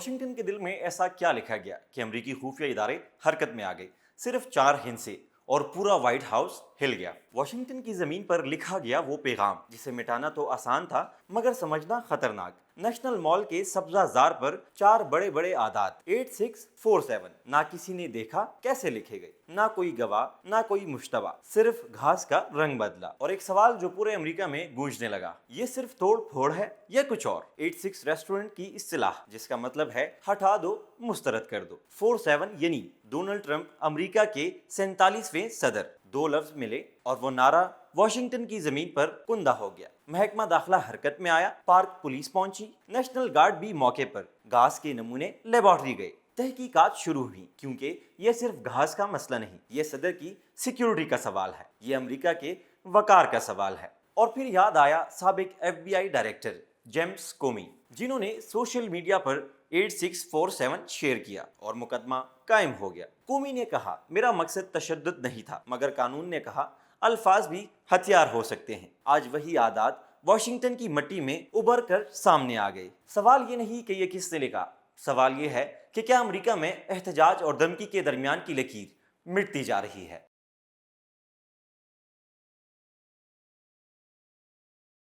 Washington کے دل میں ایسا کیا لکھا گیا کہ امریکی خفیہ ادارے حرکت میں آ گئے؟ صرف 4 ہندسے اور پورا وائٹ ہاؤس ہل گیا۔ واشنگٹن کی زمین پر لکھا گیا وہ پیغام جسے مٹانا تو آسان تھا مگر سمجھنا خطرناک۔ نیشنل مال کے سبزہ زار پر 4 بڑے بڑے اعداد 8647، نہ کسی نے دیکھا کیسے لکھے گئے، نہ کوئی گواہ، نہ کوئی مشتبہ، صرف گھاس کا رنگ بدلا اور ایک سوال جو پورے امریکہ میں گونجنے لگا، یہ صرف توڑ پھوڑ ہے یا کچھ اور؟ 86 ریسٹورنٹ کی اصطلاح جس کا مطلب ہے ہٹا دو، مسترد کر دو۔ 47 یعنی ڈونلڈ ٹرمپ امریکہ کے 47ویں صدر۔ 2 لفظ ملے اور وہ نعرہ واشنگٹن کی زمین پر کندہ ہو گیا۔ محکمہ داخلہ حرکت میں آیا، پارک پولیس پہنچی، نیشنل گارڈ بھی موقع پر، گھاس کے نمونے لیبارٹری گئے، تحقیقات شروع ہوئی، کیونکہ یہ صرف گھاس کا مسئلہ نہیں، یہ صدر کی سیکیورٹی کا سوال ہے، یہ امریکہ کے وقار کا سوال ہے۔ اور پھر یاد آیا سابق FBI ڈائریکٹر جیمز کومی، جنہوں نے سوشل میڈیا پر 8647 شیئر کیا اور مقدمہ قائم ہو گیا۔ کومی نے کہا میرا مقصد تشدد نہیں تھا، مگر قانون نے کہا الفاظ بھی ہتھیار ہو سکتے ہیں۔ آج وہی عادات واشنگٹن کی مٹی میں ابھر کر سامنے آ گئے۔ سوال یہ نہیں کہ یہ کس نے لکھا، سوال یہ ہے کہ کیا امریکہ میں احتجاج اور دھمکی کے درمیان کی لکیر مٹتی جا رہی ہے؟